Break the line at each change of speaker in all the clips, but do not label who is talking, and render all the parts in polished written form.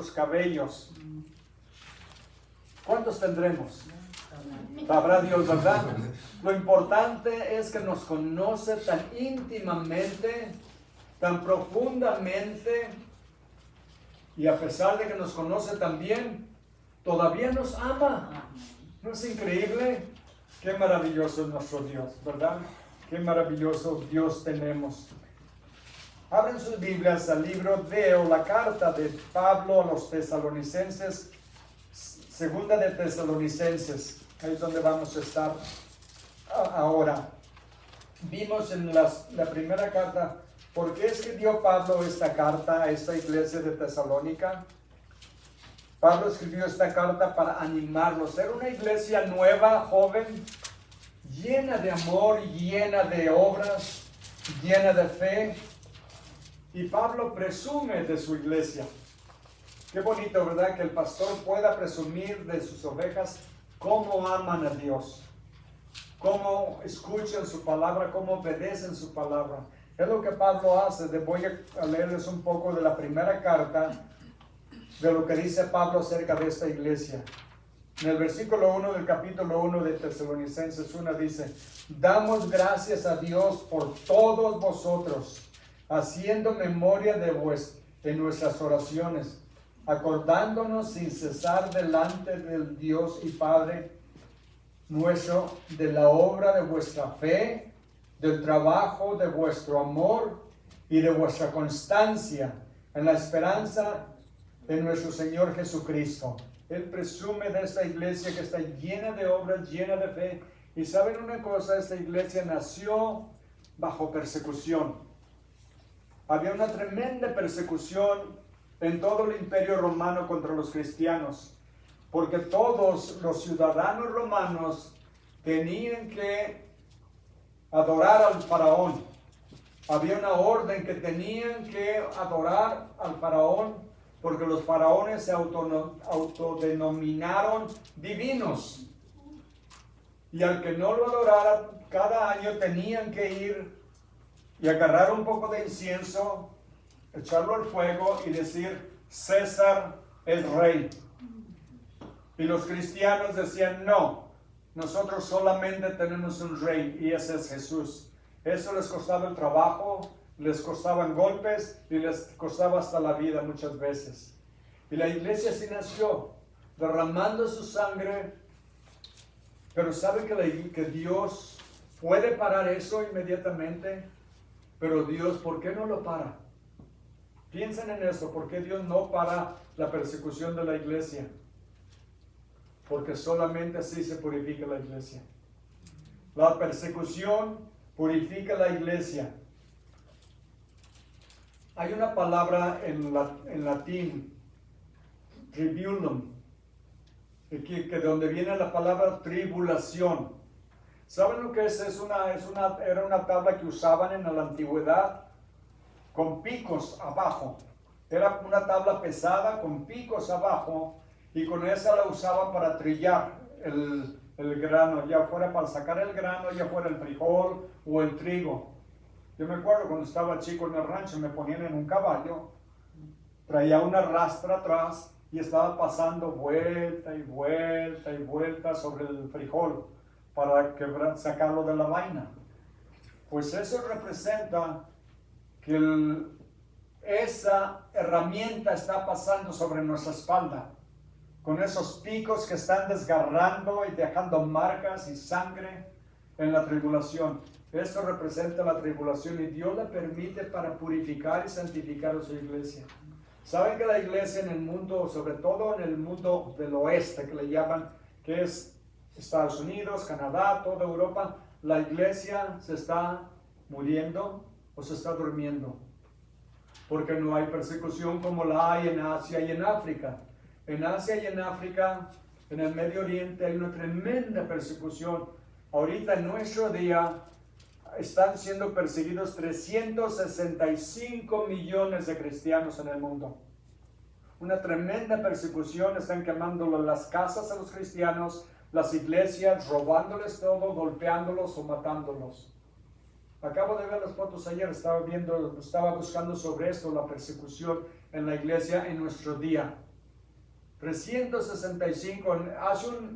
los cabellos. ¿Cuántos tendremos? Sabrá Dios, ¿verdad? Lo importante es que nos conoce tan íntimamente, tan profundamente, y a pesar de que nos conoce tan bien, todavía nos ama. ¿No es increíble? Qué maravilloso es nuestro Dios, ¿verdad? Qué maravilloso Dios tenemos. Abren sus Biblias al libro o la carta de Pablo a los Tesalonicenses, segunda de Tesalonicenses, ahí es donde vamos a estar ahora. Vimos en la primera carta, ¿por qué es que dio Pablo esta carta a esta iglesia de Tesalónica? Pablo escribió esta carta para animarlos. Era una iglesia nueva, joven, llena de amor, llena de obras, llena de fe. Y Pablo presume de su iglesia. Qué bonito, ¿verdad? Que el pastor pueda presumir de sus ovejas cómo aman a Dios, cómo escuchan su palabra, cómo obedecen su palabra. Es lo que Pablo hace. Voy a leerles un poco de la primera carta, de lo que dice Pablo acerca de esta iglesia. En el versículo 1 del capítulo 1 de Tesalonicenses 1 dice: damos gracias a Dios por todos vosotros, haciendo memoria de nuestras oraciones, acordándonos sin cesar delante del Dios y Padre nuestro de la obra de vuestra fe, del trabajo de vuestro amor y de vuestra constancia en la esperanza de nuestro Señor Jesucristo. Él presume de esta iglesia que está llena de obras, llena de fe. Y saben una cosa, esta iglesia nació bajo persecución. Había una tremenda persecución en todo el imperio romano contra los cristianos, porque todos los ciudadanos romanos tenían que adorar al faraón. Había una orden que tenían que adorar al faraón, porque los faraones se autodenominaron divinos. Y al que no lo adorara, cada año tenían que ir y agarrar un poco de incienso, echarlo al fuego y decir: César es rey. Y los cristianos decían: no, nosotros solamente tenemos un rey, y ese es Jesús. Eso les costaba el trabajo, les costaban golpes y les costaba hasta la vida muchas veces. Y la iglesia sí nació derramando su sangre, pero ¿sabe que Dios puede parar eso inmediatamente? Pero Dios, ¿por qué no lo para? Piensen en eso, ¿por qué Dios no para la persecución de la iglesia? Porque solamente así se purifica la iglesia. La persecución purifica la iglesia. Hay una palabra en latín, tribulum, de donde viene la palabra tribulación. ¿Saben lo que es? Era una tabla que usaban en la antigüedad con picos abajo. Era una tabla pesada con picos abajo, y con esa la usaban para trillar el grano, ya fuera para sacar el grano, ya fuera el frijol o el trigo. Yo me acuerdo cuando estaba chico en el rancho, me ponían en un caballo, traía una rastra atrás y estaba pasando vuelta y vuelta y vuelta sobre el frijol para sacarlo de la vaina. Pues eso representa que esa herramienta está pasando sobre nuestra espalda, con esos picos que están desgarrando y dejando marcas y sangre en la tribulación. Esto representa la tribulación, y Dios la permite para purificar y santificar a su iglesia. Saben que la iglesia en el mundo, sobre todo en el mundo del oeste, que le llaman, que es Estados Unidos, Canadá, toda Europa, la iglesia se está muriendo o se está durmiendo, porque no hay persecución como la hay en Asia y en África. En Asia y en África, en el Medio Oriente, hay una tremenda persecución. Ahorita en nuestro día están siendo perseguidos 365 millones de cristianos en el mundo. Una tremenda persecución. Están quemando las casas a los cristianos, las iglesias, robándoles todo, golpeándolos o matándolos. Acabo de ver las fotos ayer, estaba buscando sobre esto, la persecución en la iglesia en nuestro día. 365,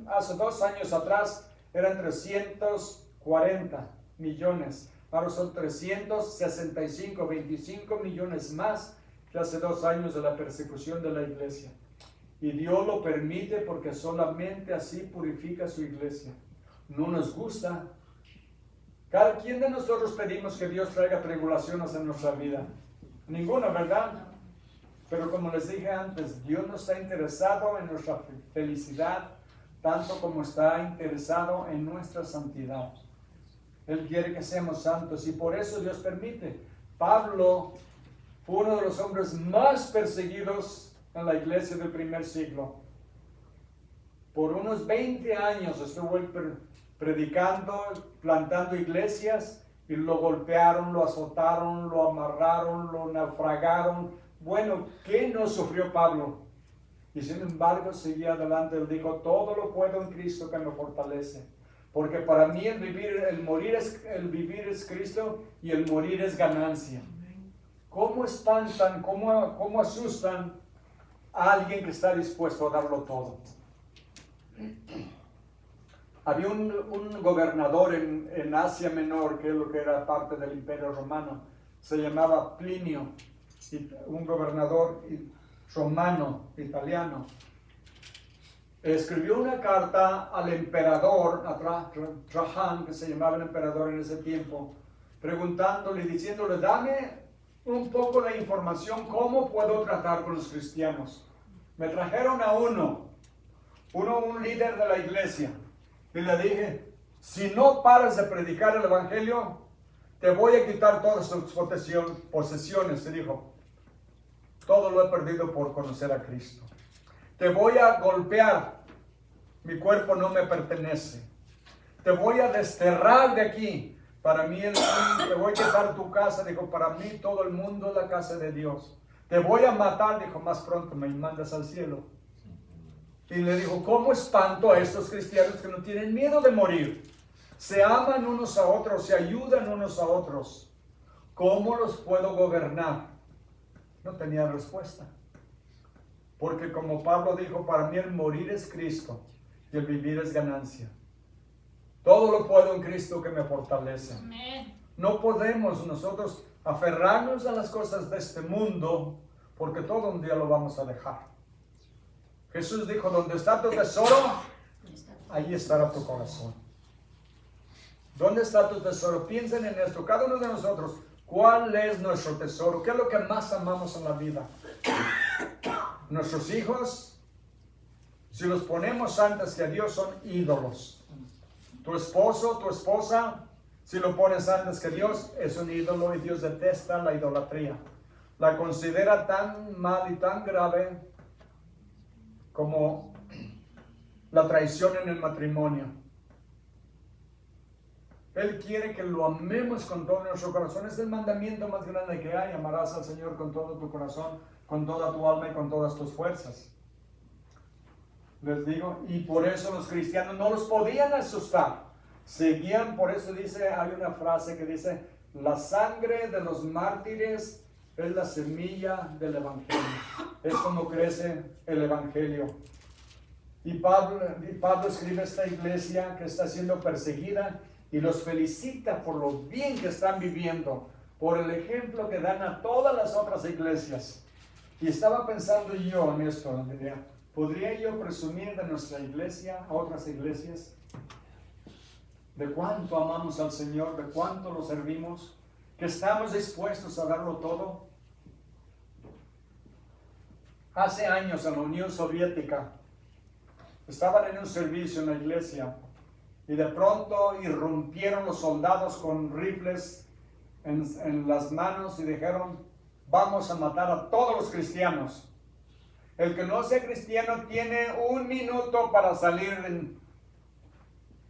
hace 2 años atrás eran 340 millones. Ahora son 365, 25 millones más que hace 2 años de la persecución de la iglesia. Y Dios lo permite porque solamente así purifica su iglesia. No nos gusta. Cada quien de nosotros pedimos que Dios traiga tribulaciones en nuestra vida. Ninguna, ¿verdad? Pero como les dije antes, Dios no está interesado en nuestra felicidad tanto como está interesado en nuestra santidad. Él quiere que seamos santos y por eso Dios permite. Pablo fue uno de los hombres más perseguidos en la iglesia del primer siglo. Por unos 20 años estuvo él predicando, plantando iglesias y lo golpearon, lo azotaron, lo amarraron, lo naufragaron. Bueno, ¿qué no sufrió Pablo? Y sin embargo seguía adelante. Él dijo, todo lo puedo en Cristo que me fortalece. Porque para mí el vivir es Cristo y el morir es ganancia. ¿Cómo espantan, cómo asustan a alguien que está dispuesto a darlo todo? Había un gobernador en Asia Menor, que es lo que era parte del Imperio Romano. Se llamaba Plinio, un gobernador romano, italiano. Escribió una carta al emperador, a Traján, que se llamaba el emperador en ese tiempo, preguntándole, diciéndole, dame un poco de información, ¿cómo puedo tratar con los cristianos? Me trajeron a un líder de la iglesia, y le dije, si no paras de predicar el evangelio, te voy a quitar todas tus posesiones. Se dijo, todo lo he perdido por conocer a Cristo. Te voy a golpear, mi cuerpo no me pertenece. Te voy a desterrar de aquí. Para mí, te voy a quitar tu casa. Dijo, para mí todo el mundo es la casa de Dios. Te voy a matar, dijo, más pronto me mandas al cielo. Y le dijo, ¿cómo espanto a estos cristianos que no tienen miedo de morir? Se aman unos a otros, se ayudan unos a otros. ¿Cómo los puedo gobernar? No tenía respuesta. Porque como Pablo dijo, para mí el morir es Cristo y el vivir es ganancia. Todo lo puedo en Cristo que me fortalece. Amén. No podemos nosotros aferrarnos a las cosas de este mundo, porque todo un día lo vamos a dejar. Jesús dijo, donde está tu tesoro, ahí estará tu corazón. ¿Dónde está tu tesoro? Piensen en esto, cada uno de nosotros. ¿Cuál es nuestro tesoro? ¿Qué es lo que más amamos en la vida? Nuestros hijos, si los ponemos antes que a Dios, son ídolos. Tu esposo, tu esposa, si lo pones antes que Dios, es un ídolo y Dios detesta la idolatría. La considera tan mal y tan grave como la traición en el matrimonio. Él quiere que lo amemos con todo nuestro corazón. Es el mandamiento más grande que hay. Amarás al Señor con todo tu corazón, con toda tu alma y con todas tus fuerzas. Les digo, y por eso los cristianos no los podían asustar. Seguían, por eso dice, hay una frase que dice, la sangre de los mártires es la semilla del evangelio. Es como crece el evangelio. Y Pablo escribe a esta iglesia que está siendo perseguida y los felicita por lo bien que están viviendo, por el ejemplo que dan a todas las otras iglesias. Y estaba pensando yo en esto, ¿podría yo presumir de nuestra iglesia a otras iglesias? ¿De cuánto amamos al Señor? ¿De cuánto lo servimos? ¿Que estamos dispuestos a darlo todo? Hace años en la Unión Soviética estaban en un servicio en la iglesia y de pronto irrumpieron los soldados con rifles en las manos y dijeron, vamos a matar a todos los cristianos. El que no sea cristiano tiene 1 minuto para salir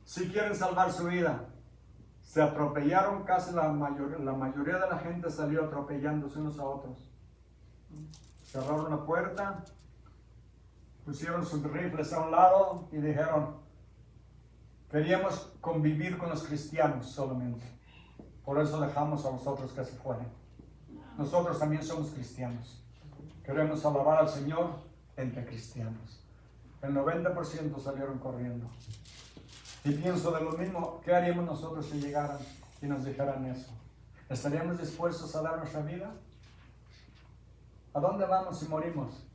si quieren salvar su vida. Se atropellaron, casi la mayoría de la gente salió atropellándose unos a otros. Cerraron la puerta, pusieron sus rifles a un lado y dijeron, queríamos convivir con los cristianos solamente. Por eso dejamos a los otros que se fueran. Nosotros también somos cristianos. Queremos alabar al Señor entre cristianos. El 90% salieron corriendo. Y pienso de lo mismo, ¿qué haríamos nosotros si llegaran y nos dijeran eso? ¿Estaríamos dispuestos a dar nuestra vida? ¿A dónde vamos si morimos?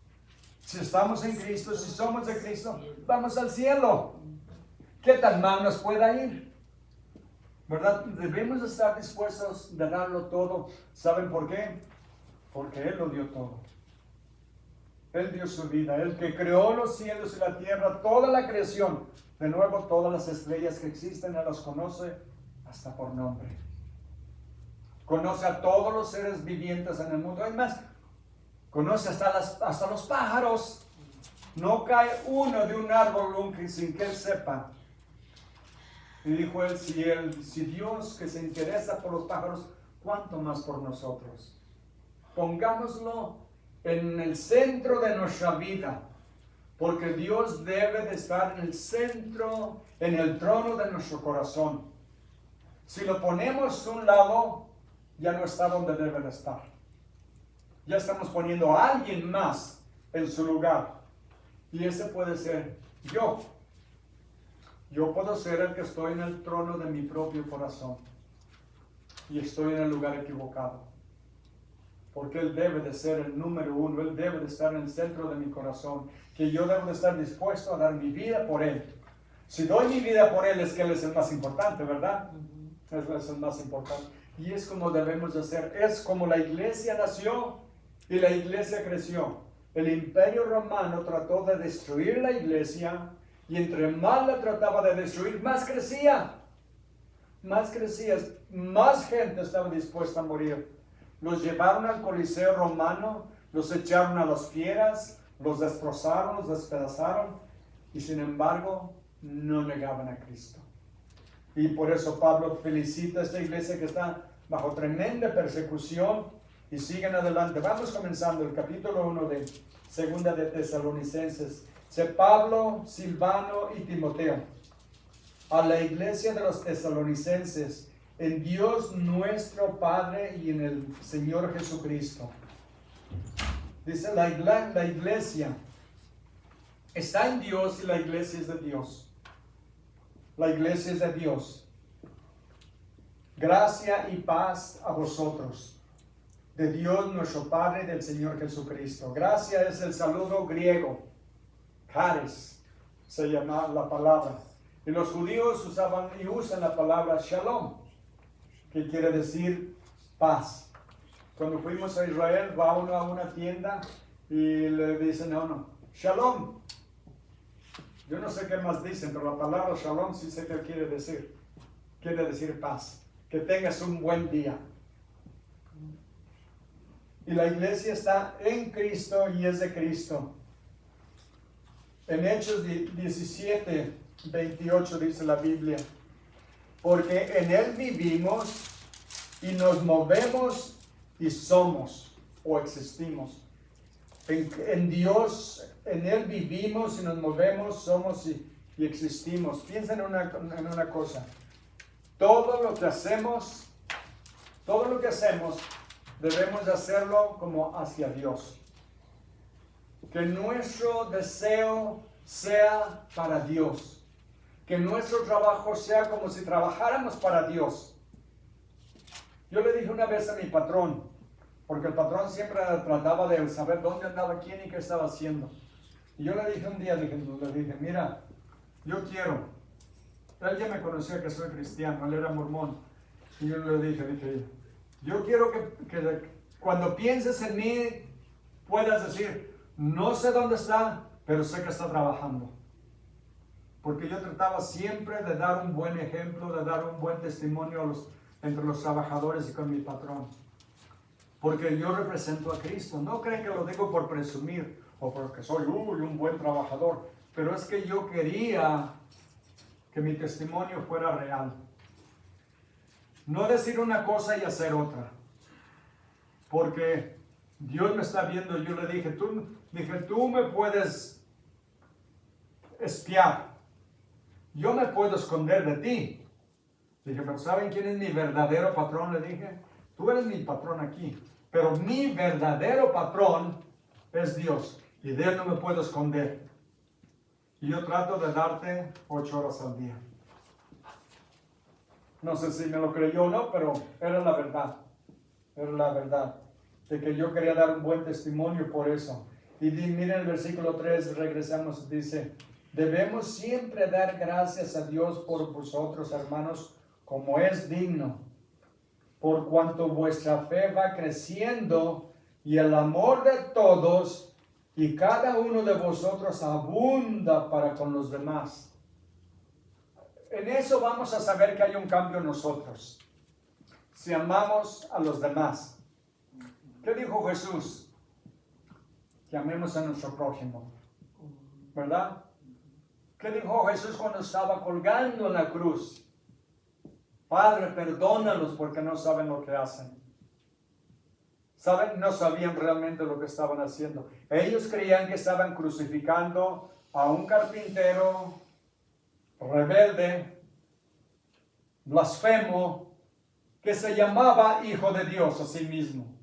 Si estamos en Cristo, si somos de Cristo, vamos al cielo. ¿Qué tan mal nos pueda ir? ¿Verdad? Debemos estar dispuestos a darlo todo. ¿Saben por qué? Porque Él lo dio todo. Él dio su vida. El que creó los cielos y la tierra, toda la creación. De nuevo, todas las estrellas que existen, Él las conoce hasta por nombre. Conoce a todos los seres vivientes en el mundo. Además, conoce hasta los pájaros. No cae uno de un árbol sin que Él sepa. Y dijo él, si Dios que se interesa por los pájaros, ¿cuánto más por nosotros? Pongámoslo en el centro de nuestra vida, porque Dios debe de estar en el centro, en el trono de nuestro corazón. Si lo ponemos a un lado, ya no está donde debe de estar. Ya estamos poniendo a alguien más en su lugar. Y ese puede ser yo. Yo puedo ser el que estoy en el trono de mi propio corazón. Y estoy en el lugar equivocado. Porque Él debe de ser el número uno. Él debe de estar en el centro de mi corazón. Que yo debo de estar dispuesto a dar mi vida por Él. Si doy mi vida por Él, es que Él es el más importante, ¿verdad? Él es el más importante. Y es como debemos de hacer. Es como la iglesia nació y la iglesia creció. El imperio romano trató de destruir la iglesia. Y entre más la trataba de destruir, más crecía. Más crecía. Más gente estaba dispuesta a morir. Los llevaron al Coliseo romano, los echaron a las fieras, los destrozaron, los despedazaron. Y sin embargo, no negaban a Cristo. Y por eso Pablo felicita a esta iglesia que está bajo tremenda persecución. Y siguen adelante. Vamos comenzando el capítulo 1 de Segunda de Tesalonicenses. Pablo, Silvano y Timoteo, a la iglesia de los tesalonicenses, en Dios nuestro Padre y en el Señor Jesucristo. Dice la iglesia está en Dios y la iglesia es de Dios. La iglesia es de Dios. Gracia y paz a vosotros, de Dios nuestro Padre y del Señor Jesucristo. Gracia es el saludo griego. Charis se llama la palabra. Y los judíos usaban y usan la palabra shalom, que quiere decir paz. Cuando fuimos a Israel, va uno a una tienda y le dicen a uno, shalom. Yo no sé qué más dicen, pero la palabra shalom sí sé qué quiere decir. Quiere decir paz. Que tengas un buen día. Y la iglesia está en Cristo y es de Cristo. En Hechos 17, 28 dice la Biblia, porque en Él vivimos y nos movemos y somos o existimos. En Dios, en Él vivimos y nos movemos, somos y existimos. Piensa en una cosa. Todo lo que hacemos, debemos de hacerlo como hacia Dios. Que nuestro deseo sea para Dios. Que nuestro trabajo sea como si trabajáramos para Dios. Yo le dije una vez a mi patrón, porque el patrón siempre trataba de saber dónde andaba quién y qué estaba haciendo. Y yo le dije un día, le dije, mira, yo quiero. Él ya me conocía que soy cristiano, él era mormón. Y yo le dije, yo quiero que cuando pienses en mí, puedas decir, no sé dónde está, pero sé que está trabajando. Porque yo trataba siempre de dar un buen ejemplo, de dar un buen testimonio entre los trabajadores y con mi patrón. Porque yo represento a Cristo. No creen que lo digo por presumir o porque soy un buen trabajador. Pero es que yo quería que mi testimonio fuera real. No decir una cosa y hacer otra. Porque Dios me está viendo. Yo le dije, tú me puedes espiar. Yo me puedo esconder de ti. Dije, pero ¿saben quién es mi verdadero patrón? Le dije, tú eres mi patrón aquí. Pero mi verdadero patrón es Dios. Y de Él no me puedo esconder. Y yo trato de darte 8 horas al día. No sé si me lo creyó o no, pero era la verdad. Era la verdad. De que yo quería dar un buen testimonio por eso. Y miren el versículo 3, regresamos, dice, debemos siempre dar gracias a Dios por vosotros, hermanos, como es digno, por cuanto vuestra fe va creciendo y el amor de todos y cada uno de vosotros abunda para con los demás. En eso vamos a saber que hay un cambio en nosotros, si amamos a los demás. ¿Qué dijo Jesús? Que amemos a nuestro prójimo, ¿verdad? ¿Qué dijo Jesús cuando estaba colgando en la cruz? Padre, perdónalos porque no saben lo que hacen. ¿Saben? No sabían realmente lo que estaban haciendo. Ellos creían que estaban crucificando a un carpintero rebelde, blasfemo, que se llamaba Hijo de Dios a sí mismo,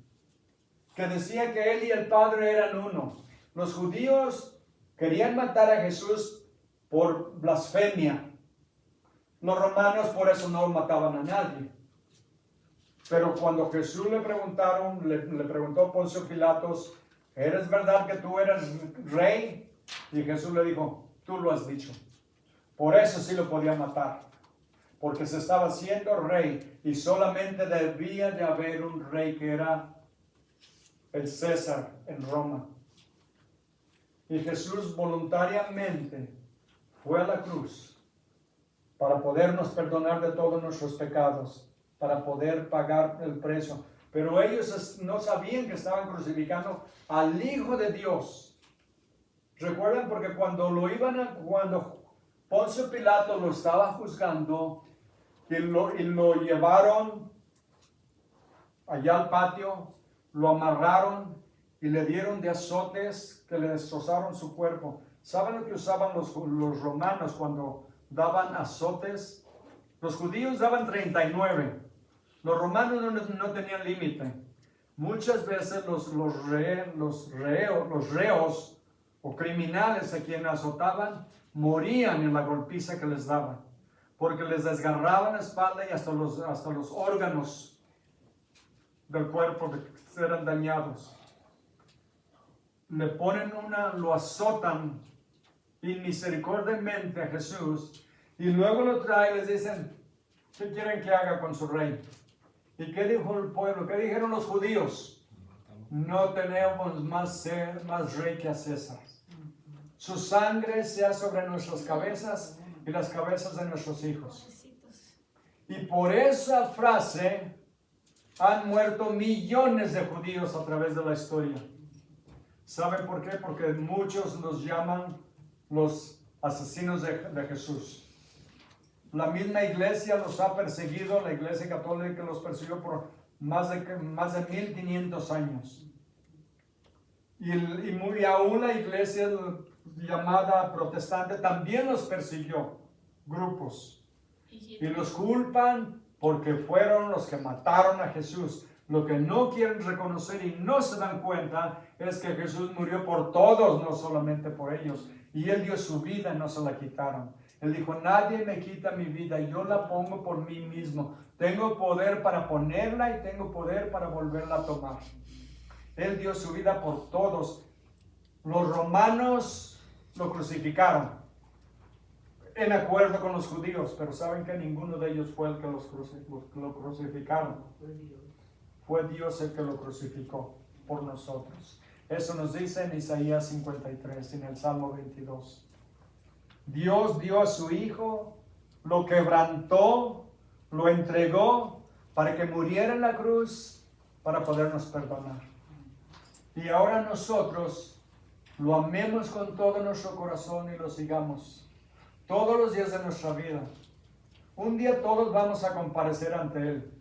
que decía que él y el Padre eran uno. Los judíos querían matar a Jesús por blasfemia. Los romanos por eso no mataban a nadie. Pero cuando Jesús le preguntó Poncio Pilatos, ¿eres verdad que tú eres rey? Y Jesús le dijo, tú lo has dicho. Por eso sí lo podía matar, porque se estaba haciendo rey y solamente debía de haber un rey que era el César en Roma. Y Jesús voluntariamente fue a la cruz para podernos perdonar de todos nuestros pecados, para poder pagar el precio. Pero ellos no sabían que estaban crucificando al Hijo de Dios. ¿Recuerdan? Porque cuando Poncio Pilato lo estaba juzgando y lo llevaron allá al patio, lo amarraron y le dieron de azotes que le destrozaron su cuerpo. ¿Saben lo que usaban los romanos cuando daban azotes? Los judíos daban 39. Los romanos no tenían límite. Muchas veces los reos o criminales a quienes azotaban morían en la golpiza que les daban, porque les desgarraban la espalda y hasta los órganos del cuerpo eran dañados. Le ponen lo azotan inmisericordiamente a Jesús y luego lo traen y les dicen, ¿qué quieren que haga con su rey? ¿Y qué dijo el pueblo? ¿Qué dijeron los judíos? No tenemos más rey que a César. Su sangre sea sobre nuestras cabezas y las cabezas de nuestros hijos. Y por esa frase han muerto millones de judíos a través de la historia. ¿Saben por qué? Porque muchos los llaman los asesinos de Jesús. La misma iglesia los ha perseguido, la iglesia católica los persiguió por más de 1500 años. Y aún la iglesia llamada protestante también los persiguió, grupos. Y los culpan porque fueron los que mataron a Jesús. Lo que no quieren reconocer y no se dan cuenta es que Jesús murió por todos, no solamente por ellos. Y Él dio su vida y no se la quitaron. Él dijo, nadie me quita mi vida, yo la pongo por mí mismo. Tengo poder para ponerla y tengo poder para volverla a tomar. Él dio su vida por todos. Los romanos lo crucificaron en acuerdo con los judíos, pero saben que ninguno de ellos fue el que lo crucificaron. Fue Dios el que lo crucificó por nosotros. Eso nos dice en Isaías 53, en el Salmo 22. Dios dio a su Hijo, lo quebrantó, lo entregó para que muriera en la cruz para podernos perdonar. Y ahora nosotros lo amemos con todo nuestro corazón y lo sigamos todos los días de nuestra vida. Un día todos vamos a comparecer ante Él.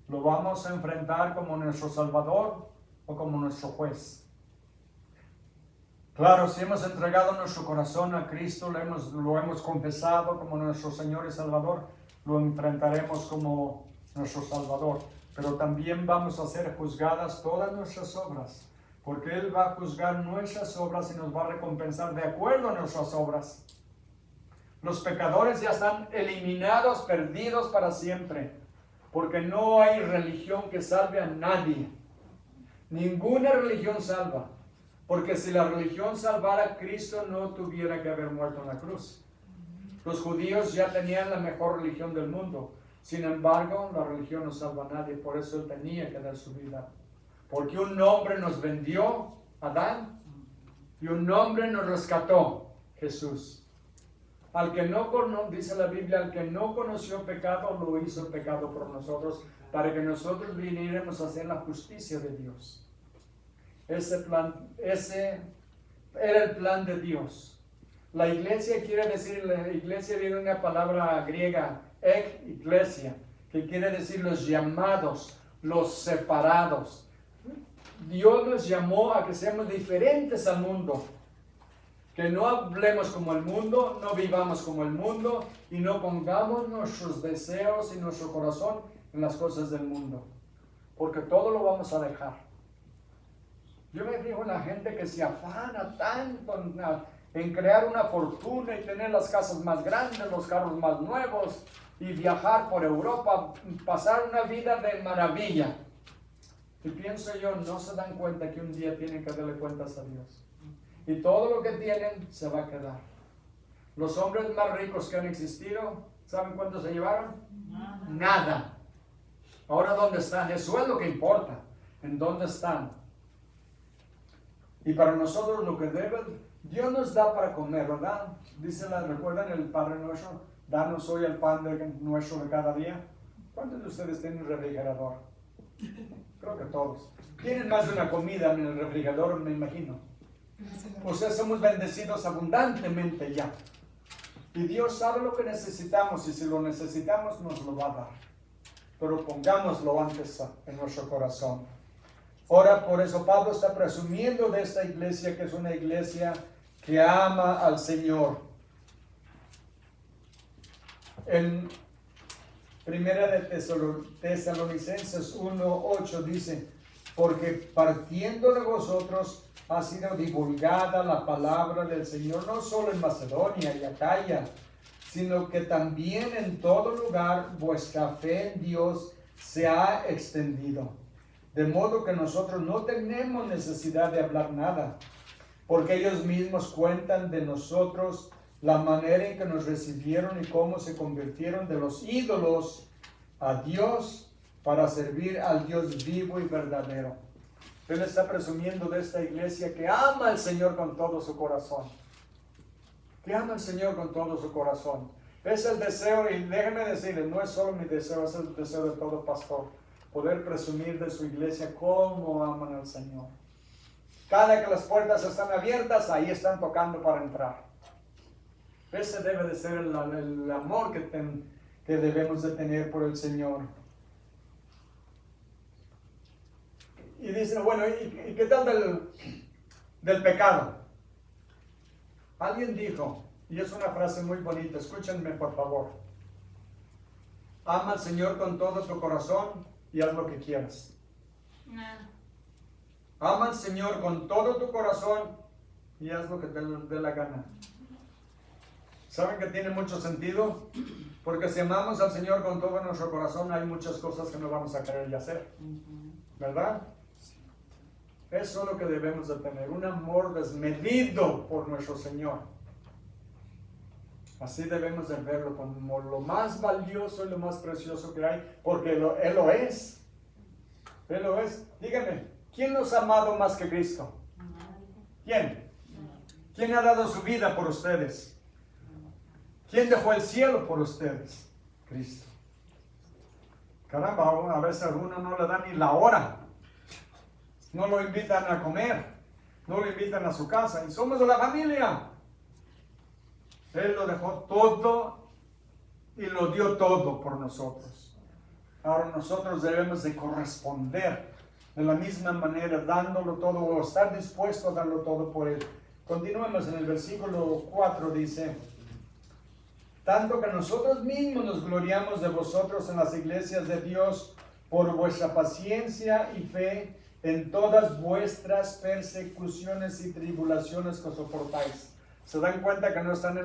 Lo vamos a enfrentar como nuestro Salvador o como nuestro juez. Claro, si hemos entregado nuestro corazón a Cristo, lo hemos confesado como nuestro Señor y Salvador, lo enfrentaremos como nuestro Salvador. Pero también vamos a ser juzgadas todas nuestras obras, porque Él va a juzgar nuestras obras y nos va a recompensar de acuerdo a nuestras obras. Los pecadores ya están eliminados, perdidos para siempre, porque no hay religión que salve a nadie. Ninguna religión salva, porque si la religión salvara, Cristo no tuviera que haber muerto en la cruz. Los judíos ya tenían la mejor religión del mundo. Sin embargo, la religión no salva a nadie, por eso Él tenía que dar su vida. Porque un hombre nos vendió, Adán, y un hombre nos rescató, Jesús. Al que no dice la Biblia, al que no conoció pecado, lo hizo pecado por nosotros, para que nosotros viniéramos a hacer la justicia de Dios. Ese era el plan de Dios. La iglesia la iglesia viene de una palabra griega, iglesia, que quiere decir los llamados, los separados. Dios nos llamó a que seamos diferentes al mundo. Que no hablemos como el mundo, no vivamos como el mundo y no pongamos nuestros deseos y nuestro corazón en las cosas del mundo. Porque todo lo vamos a dejar. Yo me fijo en la gente que se afana tanto en crear una fortuna y tener las casas más grandes, los carros más nuevos y viajar por Europa, pasar una vida de maravilla. Y pienso yo, no se dan cuenta que un día tienen que darle cuentas a Dios. Y todo lo que tienen se va a quedar. Los hombres más ricos que han existido, ¿saben cuánto se llevaron? Nada. Ahora, ¿dónde están? Eso es lo que importa. ¿En dónde están? Y para nosotros lo que Dios nos da para comer, ¿verdad? ¿Recuerdan el Padre Nuestro? Danos hoy el pan nuestro de cada día. ¿Cuántos de ustedes tienen un refrigerador? Creo que todos. Tienen más de una comida en el refrigerador, me imagino. O sea, somos bendecidos abundantemente ya. Y Dios sabe lo que necesitamos y si lo necesitamos nos lo va a dar. Pero pongámoslo antes en nuestro corazón. Ahora, por eso Pablo está presumiendo de esta iglesia que es una iglesia que ama al Señor. En Primera de Tesalonicenses 1:8 dice, porque partiendo de vosotros ha sido divulgada la palabra del Señor, no solo en Macedonia y Acaya, sino que también en todo lugar vuestra fe en Dios se ha extendido. De modo que nosotros no tenemos necesidad de hablar nada, porque ellos mismos cuentan de nosotros la manera en que nos recibieron y cómo se convirtieron de los ídolos a Dios para servir al Dios vivo y verdadero. Él está presumiendo de esta iglesia que ama al Señor con todo su corazón. Que ama al Señor con todo su corazón. Es el deseo, y déjenme decirles, no es solo mi deseo, es el deseo de todo pastor. Poder presumir de su iglesia cómo aman al Señor. Cada que las puertas están abiertas, ahí están tocando para entrar. Ese debe de ser el amor que debemos de tener por el Señor. Y dicen, bueno, ¿y qué tal del pecado? Alguien dijo, y es una frase muy bonita, escúchenme por favor. Ama al Señor con todo tu corazón y haz lo que quieras. Ama al Señor con todo tu corazón y haz lo que te dé la gana. ¿Saben que tiene mucho sentido? Porque si amamos al Señor con todo nuestro corazón, hay muchas cosas que no vamos a querer y hacer. ¿Verdad? Eso es lo que debemos de tener, un amor desmedido por nuestro Señor. Así debemos de verlo como lo más valioso y lo más precioso que hay, porque Él lo es. Él lo es. Díganme, ¿quién nos ha amado más que Cristo? ¿Quién? ¿Quién ha dado su vida por ustedes? ¿Quién dejó el cielo por ustedes? Cristo. Caramba, a veces a uno no le da ni la hora. No lo invitan a comer, no lo invitan a su casa, y somos de la familia. Él lo dejó todo y lo dio todo por nosotros. Ahora nosotros debemos de corresponder de la misma manera, dándolo todo o estar dispuesto a darlo todo por Él. Continuemos en el versículo 4, dice, tanto que nosotros mismos nos gloriamos de vosotros en las iglesias de Dios por vuestra paciencia y fe en todas vuestras persecuciones y tribulaciones que soportáis. ¿Se dan cuenta que no están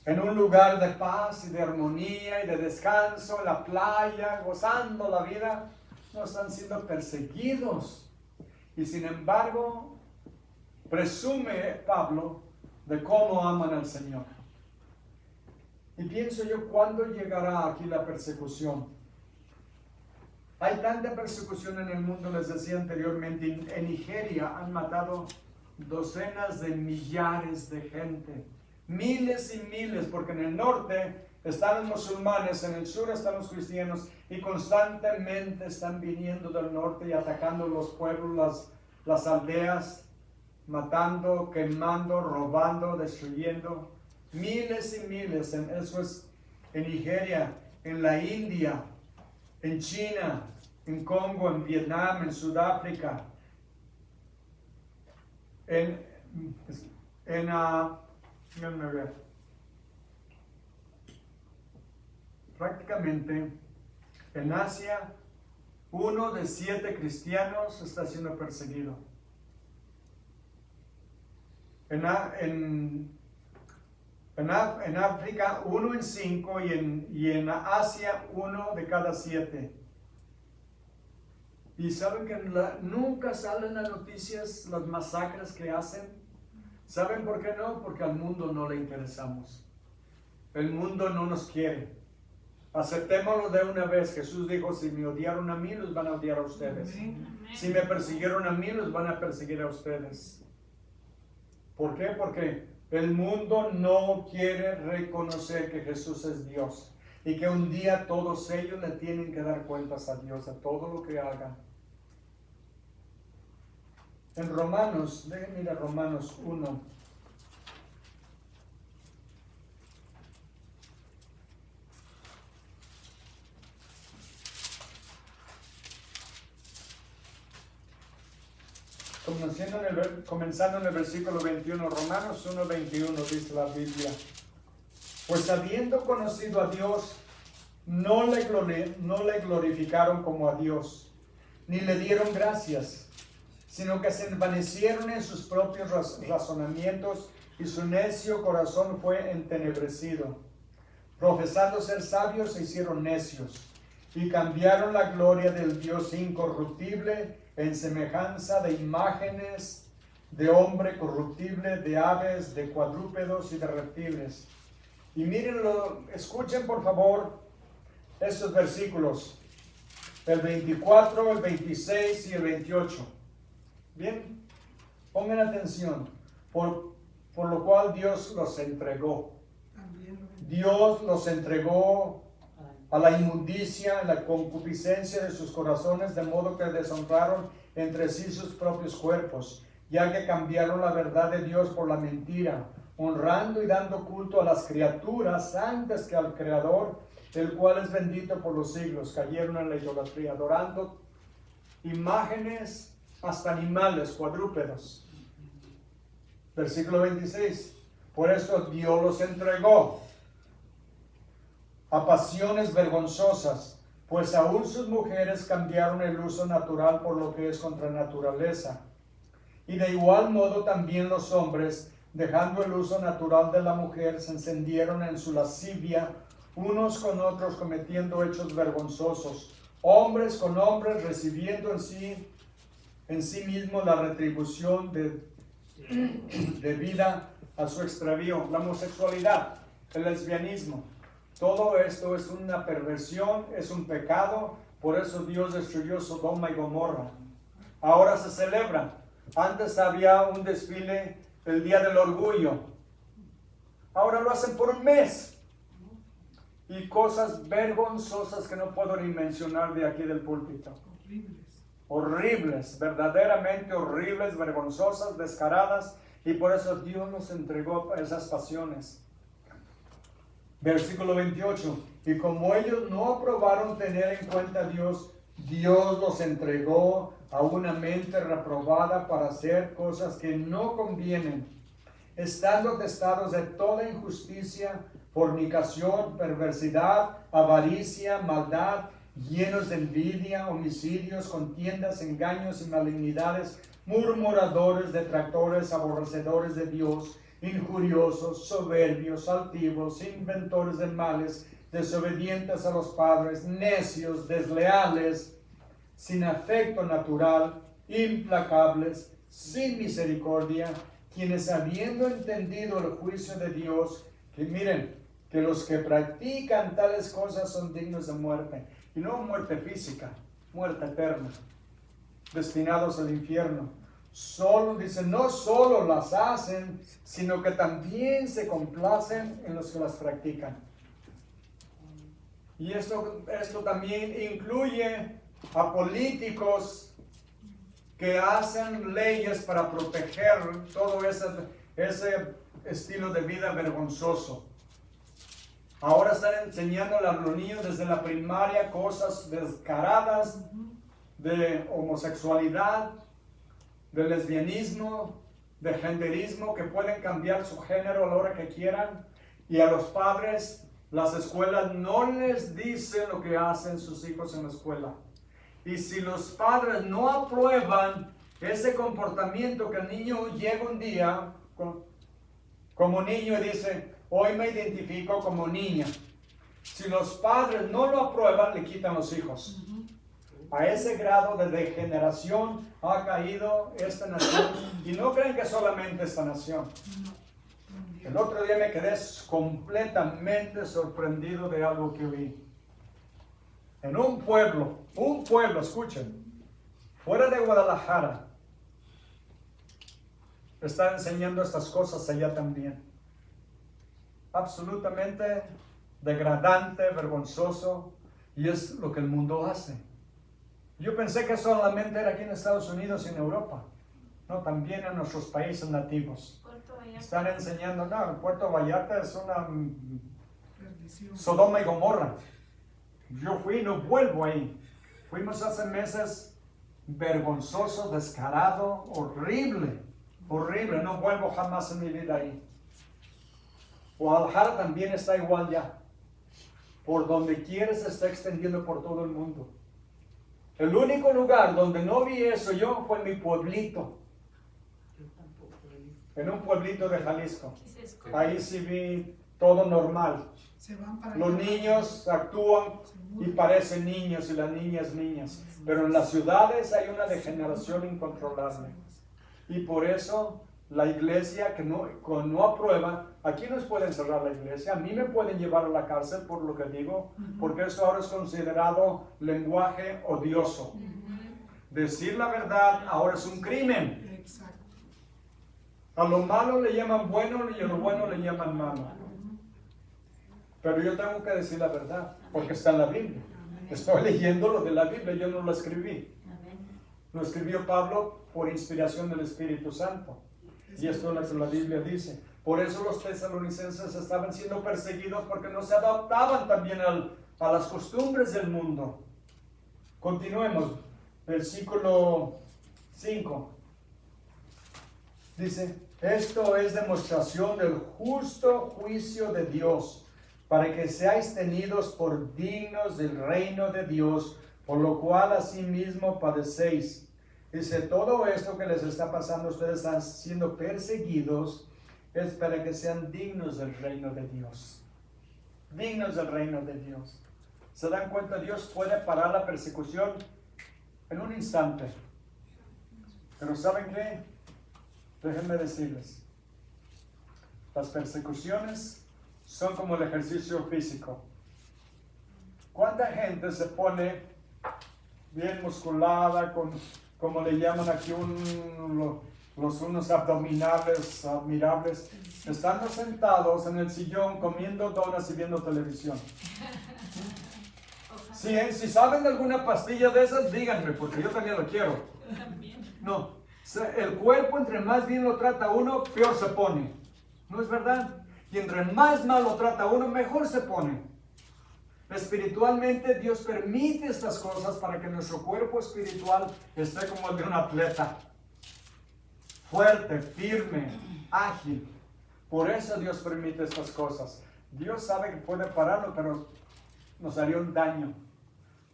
en un lugar de paz y de armonía y de descanso, en la playa, gozando la vida? No, están siendo perseguidos. Y sin embargo, presume Pablo de cómo aman al Señor. Y pienso yo, ¿cuándo llegará aquí la persecución? Hay tanta persecución en el mundo, les decía anteriormente, en Nigeria han matado docenas de millares de gente, miles y miles, porque en el norte están los musulmanes, en el sur están los cristianos, y constantemente están viniendo del norte y atacando los pueblos, las aldeas, matando, quemando, robando, destruyendo. Miles y miles, eso es en Nigeria, en la India, en China, en Congo, en Vietnam, en Sudáfrica, prácticamente en Asia, 1 de 7 cristianos está siendo perseguido. En África 1 en 5 y en Asia 1 de cada 7. Y saben que nunca salen las noticias, las masacres que hacen. ¿Saben por qué no? Porque al mundo no le interesamos. El mundo no nos quiere. Aceptémoslo de una vez. Jesús dijo, si me odiaron a mí, los van a odiar a ustedes. Si me persiguieron a mí, los van a perseguir a ustedes. ¿Por qué? Porque el mundo no quiere reconocer que Jesús es Dios y que un día todos ellos le tienen que dar cuentas a Dios, a todo lo que hagan. En Romanos, déjenme ir a Romanos 1. Comenzando en el versículo 21, Romanos 1, 21, dice la Biblia. Pues habiendo conocido a Dios, no le glorificaron como a Dios, ni le dieron gracias, sino que se envanecieron en sus propios razonamientos y su necio corazón fue entenebrecido. Profesando ser sabios, se hicieron necios y cambiaron la gloria del Dios incorruptible en semejanza de imágenes de hombre corruptible, de aves, de cuadrúpedos y de reptiles. Y mírenlo, escuchen por favor estos versículos, el 24, el 26 y el 28. Bien, pongan atención, por lo cual Dios los entregó. Dios los entregó a la inmundicia, a la concupiscencia de sus corazones, de modo que deshonraron entre sí sus propios cuerpos, ya que cambiaron la verdad de Dios por la mentira, honrando y dando culto a las criaturas antes que al Creador, el cual es bendito por los siglos. Cayeron en la idolatría, adorando imágenes, hasta animales, cuadrúpedos. Versículo 26. Por eso Dios los entregó a pasiones vergonzosas, pues aún sus mujeres cambiaron el uso natural por lo que es contra naturaleza. Y de igual modo también los hombres, dejando el uso natural de la mujer, se encendieron en su lascivia, unos con otros cometiendo hechos vergonzosos, hombres con hombres recibiendo en sí mismo la retribución debida a su extravío. La homosexualidad, el lesbianismo, todo esto es una perversión, es un pecado. Por eso Dios destruyó Sodoma y Gomorra. Ahora se celebra. Antes había un desfile el Día del Orgullo. Ahora lo hacen por un mes. Y cosas vergonzosas que no puedo ni mencionar de aquí del púlpito. Horribles, verdaderamente horribles, vergonzosas, descaradas. Y por eso Dios nos entregó a esas pasiones. Versículo 28. Y como ellos no aprobaron tener en cuenta a Dios, Dios los entregó a una mente reprobada para hacer cosas que no convienen, estando testados de toda injusticia, fornicación, perversidad, avaricia, maldad llenos de envidia, homicidios, contiendas, engaños y malignidades, murmuradores, detractores, aborrecedores de Dios, injuriosos, soberbios, altivos, inventores de males, desobedientes a los padres, necios, desleales, sin afecto natural, implacables, sin misericordia, quienes habiendo entendido el juicio de Dios, que miren, que los que practican tales cosas son dignos de muerte, y no muerte física, muerte eterna, destinados al infierno. Solo, dice, no solo las hacen, sino que también se complacen en los que las practican. Y esto también incluye a políticos que hacen leyes para proteger todo ese estilo de vida vergonzoso. Ahora están enseñando a los niños desde la primaria cosas descaradas de homosexualidad, de lesbianismo, de genderismo, que pueden cambiar su género a la hora que quieran. Y a los padres, las escuelas no les dicen lo que hacen sus hijos en la escuela. Y si los padres no aprueban ese comportamiento, que el niño llega un día como niño y dice, hoy me identifico como niña. Si los padres no lo aprueban, le quitan los hijos. A ese grado de degeneración ha caído esta nación. Y no creen que solamente esta nación. El otro día me quedé completamente sorprendido de algo que vi. En un pueblo, escuchen, fuera de Guadalajara, están enseñando estas cosas allá también. Absolutamente degradante, vergonzoso, y es lo que el mundo hace. Yo pensé que solamente era aquí en Estados Unidos y en Europa. No, también en nuestros países nativos. Están enseñando, no, Puerto Vallarta es una Sodoma y Gomorra. Yo fui, no vuelvo ahí. Fuimos hace meses, vergonzoso, descarado, horrible, horrible. No vuelvo jamás en mi vida ahí. Guadalajara también está igual ya. Por donde quiera se está extendiendo por todo el mundo. El único lugar donde no vi eso yo fue en mi pueblito. En un pueblito de Jalisco. Ahí sí vi todo normal. Los niños actúan y parecen niños y las niñas. Pero en las ciudades hay una degeneración incontrolable. Y por eso la iglesia que no aprueba, aquí nos pueden cerrar la iglesia, a mí me pueden llevar a la cárcel por lo que digo, porque eso ahora es considerado lenguaje odioso. Decir la verdad ahora es un crimen. A lo malo le llaman bueno y a lo bueno le llaman malo. Pero yo tengo que decir la verdad, porque está en la Biblia. Estoy leyendo lo de la Biblia, yo no lo escribí. Lo escribió Pablo por inspiración del Espíritu Santo. Y esto es lo que la Biblia dice. Por eso los tesalonicenses estaban siendo perseguidos, porque no se adaptaban también a las costumbres del mundo. Continuemos. Versículo 5. Dice, esto es demostración del justo juicio de Dios, para que seáis tenidos por dignos del reino de Dios, por lo cual asimismo padecéis. Dice, todo esto que les está pasando, ustedes están siendo perseguidos, es para que sean dignos del reino de Dios. Dignos del reino de Dios. ¿Se dan cuenta? Dios puede parar la persecución en un instante. Pero ¿saben qué? Déjenme decirles. Las persecuciones son como el ejercicio físico. ¿Cuánta gente se pone bien musculada, como le llaman aquí, unos abdominales admirables, estando sentados en el sillón comiendo donas y viendo televisión? Si saben de alguna pastilla de esas, díganme, porque yo también lo quiero. No, el cuerpo entre más bien lo trata uno, peor se pone. ¿No es verdad? Y entre más mal lo trata uno, mejor se pone. Espiritualmente, Dios permite estas cosas para que nuestro cuerpo espiritual esté como el de un atleta. Fuerte, firme, ágil. Por eso Dios permite estas cosas. Dios sabe que puede pararlo, pero nos haría un daño.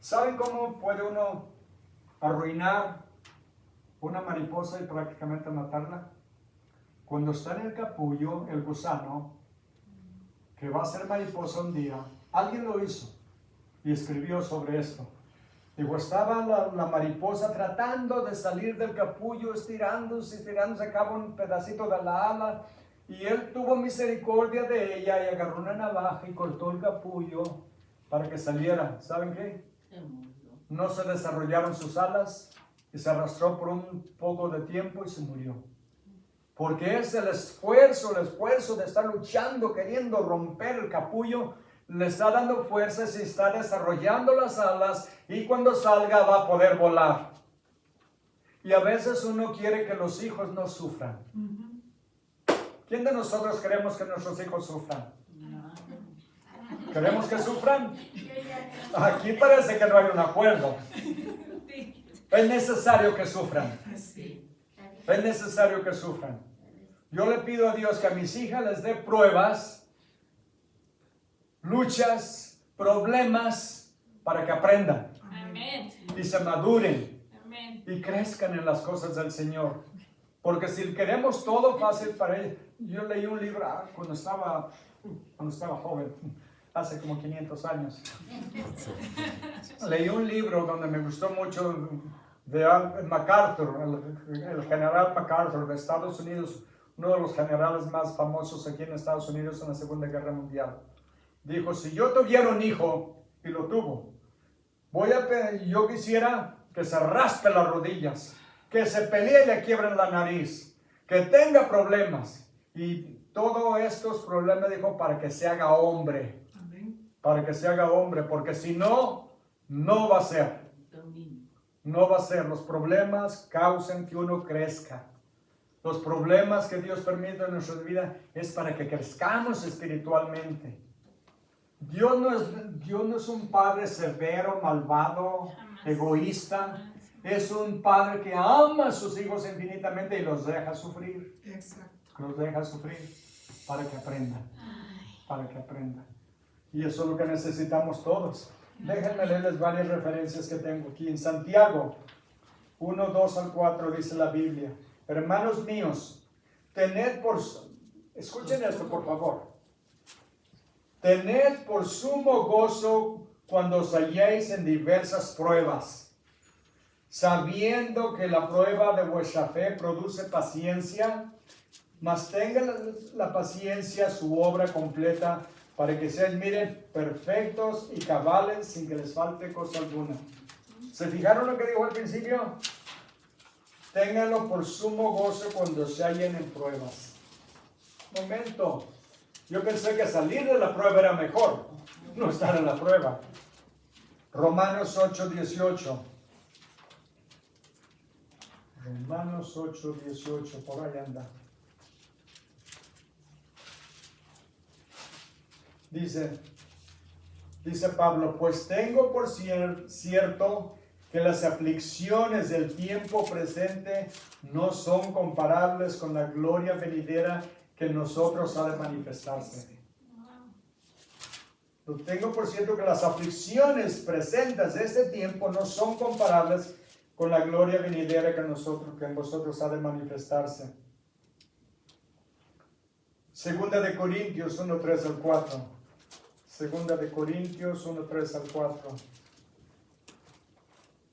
¿Saben cómo puede uno arruinar una mariposa y prácticamente matarla? Cuando está en el capullo, el gusano, que va a ser mariposa un día, alguien lo hizo y escribió sobre esto. Dijo, estaba la mariposa tratando de salir del capullo, estirándose, acaba un pedacito de la ala, y él tuvo misericordia de ella y agarró una navaja y cortó el capullo para que saliera. ¿Saben qué? No se desarrollaron sus alas y se arrastró por un poco de tiempo y se murió. Porque es el esfuerzo de estar luchando, queriendo romper el capullo, le está dando fuerzas y está desarrollando las alas, y cuando salga va a poder volar. Y a veces uno quiere que los hijos no sufran. ¿Quién de nosotros queremos que nuestros hijos sufran? ¿Queremos que sufran? Aquí parece que no hay un acuerdo. Es necesario que sufran. Es necesario que sufran. Yo le pido a Dios que a mis hijas les dé pruebas, luchas, problemas, para que aprendan. Amén. Y se maduren. Amén. Y crezcan en las cosas del Señor. Porque si queremos todo fácil para ellos. Yo leí un libro cuando estaba joven, hace como 500 años. Leí un libro donde me gustó mucho de MacArthur, el general MacArthur de Estados Unidos, uno de los generales más famosos aquí en Estados Unidos en la Segunda Guerra Mundial. Dijo, si yo tuviera un hijo, y lo tuvo, yo quisiera que se raspe las rodillas, que se pelee y le quiebren la nariz, que tenga problemas, y todos estos problemas, dijo, para que se haga hombre. Amén. Para que se haga hombre, porque si no, no va a ser. No va a ser. Los problemas causan que uno crezca. Los problemas que Dios permite en nuestra vida es para que crezcamos espiritualmente. Dios no es un padre severo, malvado, egoísta. Es un padre que ama a sus hijos infinitamente y los deja sufrir. Exacto. Los deja sufrir para que aprendan. Para que aprendan. Y eso es lo que necesitamos todos. Déjenme leerles varias referencias que tengo aquí. En Santiago 1, 2 al 4 dice la Biblia. Hermanos míos, escuchen esto por favor. Tened por sumo gozo cuando os halléis en diversas pruebas, sabiendo que la prueba de vuestra fe produce paciencia, mas tenga la paciencia su obra completa, para que sean, miren, perfectos y cabales sin que les falte cosa alguna. ¿Se fijaron lo que dijo al principio? Ténganlo por sumo gozo cuando se hallen en pruebas. Momento. Yo pensé que salir de la prueba era mejor, no estar en la prueba. Romanos 8, 18. Romanos 8, 18, por ahí anda. Dice Pablo, pues tengo por cierto que las aflicciones del tiempo presente no son comparables con la gloria venidera que en nosotros ha de manifestarse. Lo tengo por cierto que las aflicciones presentes de este tiempo no son comparables con la gloria venidera que en vosotros ha de manifestarse. Segunda de Corintios 1, 3 al 4. Segunda de Corintios 1, 3 al 4.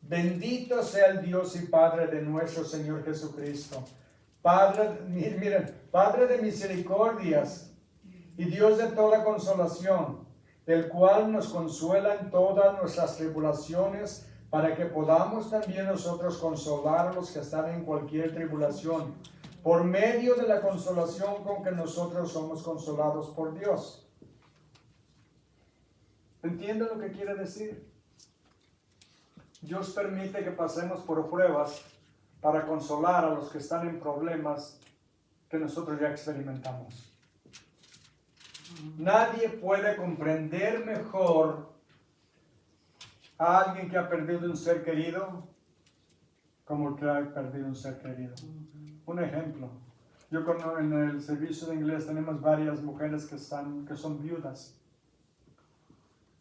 Bendito sea el Dios y Padre de nuestro Señor Jesucristo. Padre de misericordias y Dios de toda consolación, el cual nos consuela en todas nuestras tribulaciones, para que podamos también nosotros consolar a los que están en cualquier tribulación, por medio de la consolación con que nosotros somos consolados por Dios. ¿Entienden lo que quiere decir? Dios permite que pasemos por pruebas para consolar a los que están en problemas que nosotros ya experimentamos. Nadie puede comprender mejor a alguien que ha perdido un ser querido como el que ha perdido un ser querido. Un ejemplo. En el servicio de inglés tenemos varias mujeres que son viudas.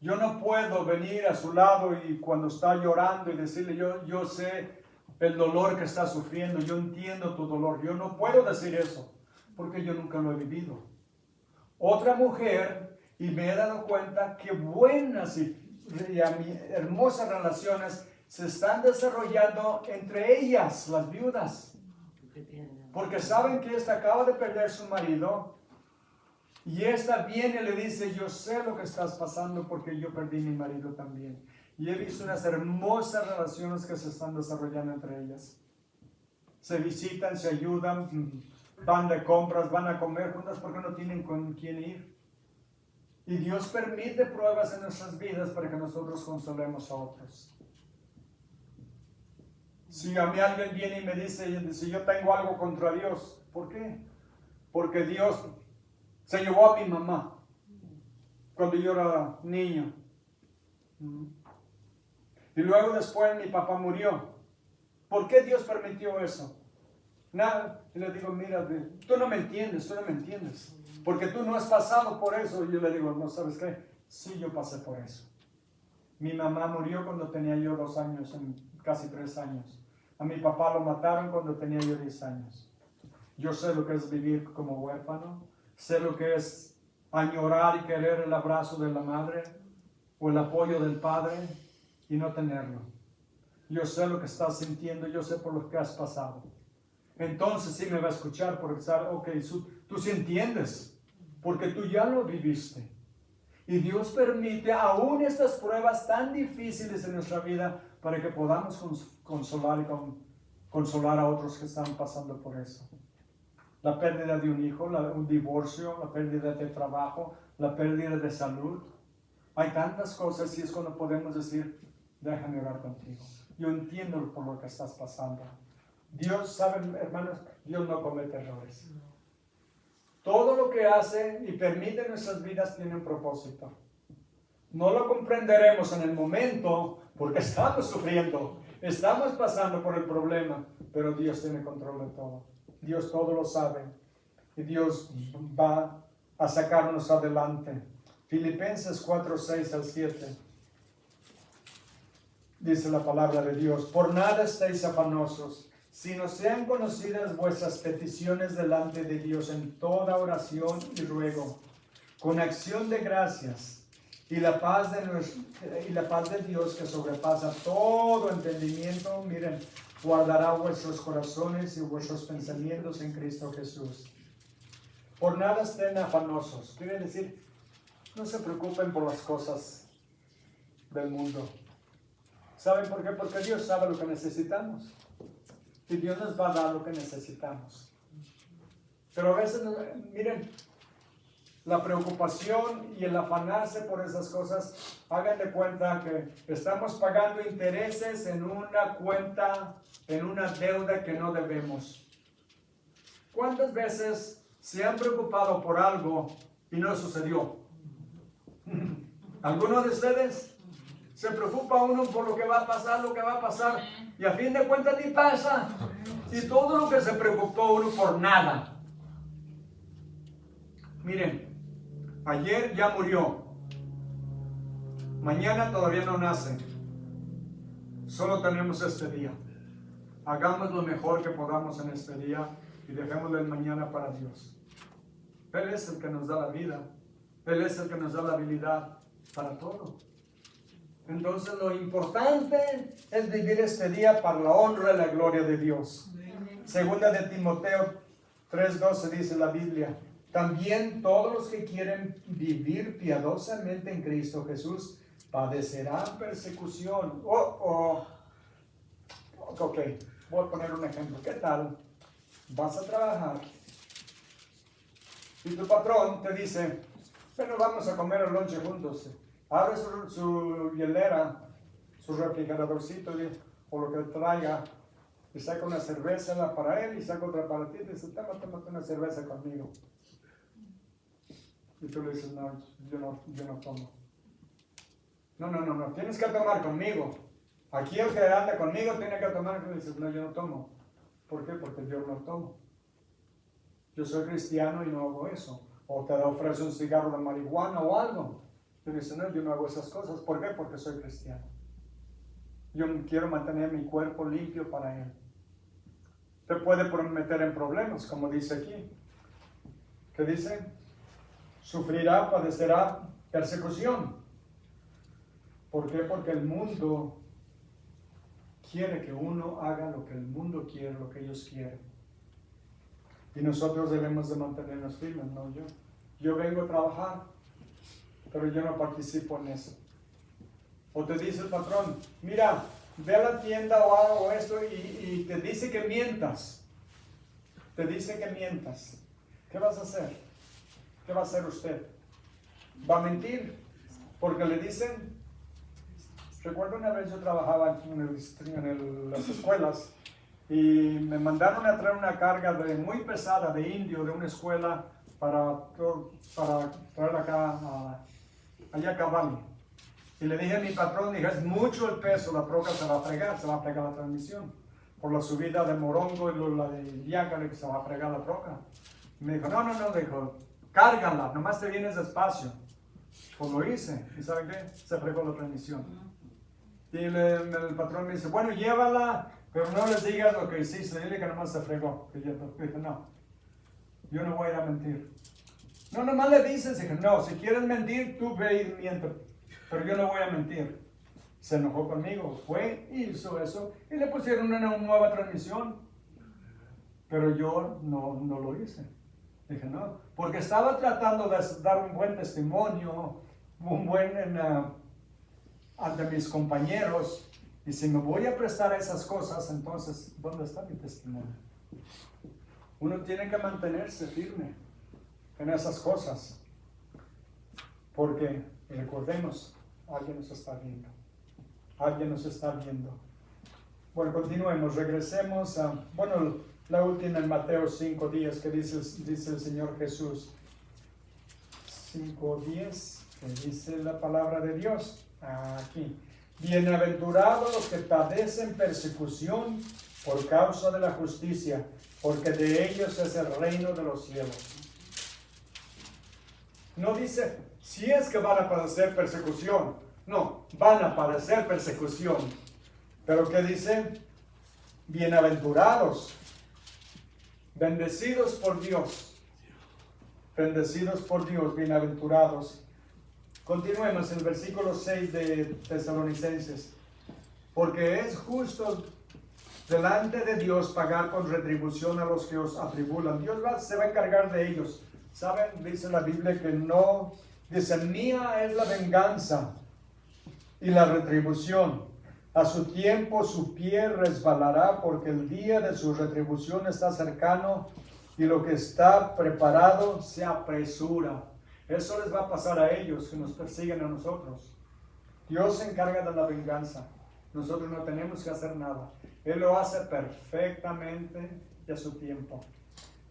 Yo no puedo venir a su lado y cuando está llorando y decirle, yo sé el dolor que está sufriendo, yo entiendo tu dolor. Yo no puedo decir eso porque yo nunca lo he vivido. Otra mujer, y me he dado cuenta que buenas y hermosas relaciones se están desarrollando entre ellas, las viudas. Porque saben que esta acaba de perder su marido y esta viene y le dice, yo sé lo que estás pasando porque yo perdí mi marido también. Y he visto unas hermosas relaciones que se están desarrollando entre ellas. Se visitan, se ayudan, van de compras, van a comer juntas porque no tienen con quién ir. Y Dios permite pruebas en nuestras vidas para que nosotros consolemos a otros. Si a mí alguien viene y me dice, si yo tengo algo contra Dios, ¿por qué? Porque Dios se llevó a mi mamá cuando yo era niño. Y luego después mi papá murió. ¿Por qué Dios permitió eso? Nada. Y le digo, mira, tú no me entiendes, porque tú no has pasado por eso. Y yo le digo, no, ¿sabes qué? Sí, yo pasé por eso. Mi mamá murió cuando tenía yo 2 años, casi 3 años. A mi papá lo mataron cuando tenía yo 10 años. Yo sé lo que es vivir como huérfano. Sé lo que es añorar y querer el abrazo de la madre o el apoyo del padre y no tenerlo. Yo sé lo que estás sintiendo, yo sé por lo que has pasado. Entonces sí me va a escuchar porque sabe, ok, tú sí entiendes, porque tú ya lo viviste. Y Dios permite aún estas pruebas tan difíciles en nuestra vida para que podamos consolar a otros que están pasando por eso. La pérdida de un hijo, un divorcio, la pérdida de trabajo, la pérdida de salud. Hay tantas cosas y es cuando podemos decir, déjame orar contigo. Yo entiendo por lo que estás pasando. Dios, ¿saben, hermanos? Dios no comete errores. Todo lo que hace y permite en nuestras vidas tiene un propósito. No lo comprenderemos en el momento porque estamos sufriendo, estamos pasando por el problema, pero Dios tiene control de todo. Dios todo lo sabe y Dios va a sacarnos adelante. Filipenses 4, 6 al 7. Dice la palabra de Dios, por nada estéis afanosos, sino sean conocidas vuestras peticiones delante de Dios en toda oración y ruego, con acción de gracias, y la paz de Dios que sobrepasa todo entendimiento, miren, guardará vuestros corazones y vuestros pensamientos en Cristo Jesús. Por nada estén afanosos, quiere decir, no se preocupen por las cosas del mundo. ¿Saben por qué? Porque Dios sabe lo que necesitamos. Y Dios nos va a dar lo que necesitamos. Pero a veces, miren, la preocupación y el afanarse por esas cosas, hagan de cuenta que estamos pagando intereses en una cuenta, en una deuda que no debemos. ¿Cuántas veces se han preocupado por algo y no sucedió? ¿Alguno de ustedes? Se preocupa uno por lo que va a pasar, y a fin de cuentas ni pasa. Y todo lo que se preocupó uno por nada. Miren, ayer ya murió. Mañana todavía no nace. Solo tenemos este día. Hagamos lo mejor que podamos en este día y dejémoslo el mañana para Dios. Él es el que nos da la vida. Él es el que nos da la habilidad para todo. Entonces lo importante es vivir este día para la honra y la gloria de Dios. Segunda de Timoteo 3:12 dice la Biblia, también todos los que quieren vivir piadosamente en Cristo Jesús padecerán persecución. Ok, voy a poner un ejemplo. ¿Qué tal? Vas a trabajar y tu patrón te dice, bueno, vamos a comer el lonche juntos. Abre su hielera, su refrigeradorcito o lo que traiga y saca una cerveza para él y saca otra para ti y dice, tómate una cerveza conmigo. Y tú le dices, no, yo no tomo. No, tienes que tomar conmigo. Aquí el que anda conmigo tiene que tomar. Y le dices, no, yo no tomo. ¿Por qué? Porque yo no tomo. Yo soy cristiano y no hago eso. O te ofrece un cigarro de marihuana o algo. Y uno dice, no, yo no hago esas cosas. ¿Por qué? Porque soy cristiano. Yo quiero mantener mi cuerpo limpio para Él. Te puede meter en problemas, como dice aquí. ¿Qué dice? Sufrirá, padecerá persecución. ¿Por qué? Porque el mundo quiere que uno haga lo que el mundo quiere, lo que ellos quieren. Y nosotros debemos de mantenernos firmes, no yo. Yo vengo a trabajar, pero yo no participo en eso. O te dice el patrón, mira, ve a la tienda o hago esto y te dice que mientas. Te dice que mientas. ¿Qué vas a hacer? ¿Qué va a hacer usted? ¿Va a mentir? Porque le dicen. Recuerdo una vez yo trabajaba en las escuelas y me mandaron a traer una carga muy pesada de indio de una escuela para traer allá a Cavalli. Y le dije a mi patrón, dije, es mucho el peso, la troca se va a fregar la transmisión. Por la subida de Morongo y la de Yácale que se va a fregar la troca. Y me dijo, no, dijo, cárgala, nomás te vienes despacio. Pues lo hice, ¿y saben qué? Se fregó la transmisión. Y el patrón me dice, bueno, llévala, pero no les digas lo que hiciste, dile que nomás se fregó. Y yo dije, no, yo no voy a mentir. No, nomás le dices, dije, no, si quieres mentir, tú ve y miente, pero yo no voy a mentir. Se enojó conmigo, fue y hizo eso, y le pusieron una nueva transmisión. Pero yo no lo hice. Dije, no, porque estaba tratando de dar un buen testimonio, ante mis compañeros, y si me voy a prestar a esas cosas, entonces, ¿dónde está mi testimonio? Uno tiene que mantenerse firme en esas cosas, porque, recordemos, alguien nos está viendo. Alguien nos está viendo. Bueno, continuemos, regresemos a, la última en Mateo 5:10 que dice el Señor Jesús. 5:10, que dice la palabra de Dios. Aquí. Bienaventurados los que padecen persecución por causa de la justicia, porque de ellos es el reino de los cielos. No dice, si es que van a padecer persecución. No, van a padecer persecución. Pero ¿qué dice? Bienaventurados, bendecidos por Dios. Bendecidos por Dios, bienaventurados. Continuemos en el versículo 6 de Tesalonicenses. Porque es justo delante de Dios pagar con retribución a los que os atribulan. Dios se va a encargar de ellos. ¿Saben? Dice la Biblia que no, dice, mía es la venganza y la retribución. A su tiempo su pie resbalará, porque el día de su retribución está cercano y lo que está preparado se apresura. Eso les va a pasar a ellos que nos persiguen a nosotros. Dios se encarga de la venganza. Nosotros no tenemos que hacer nada. Él lo hace perfectamente y a su tiempo.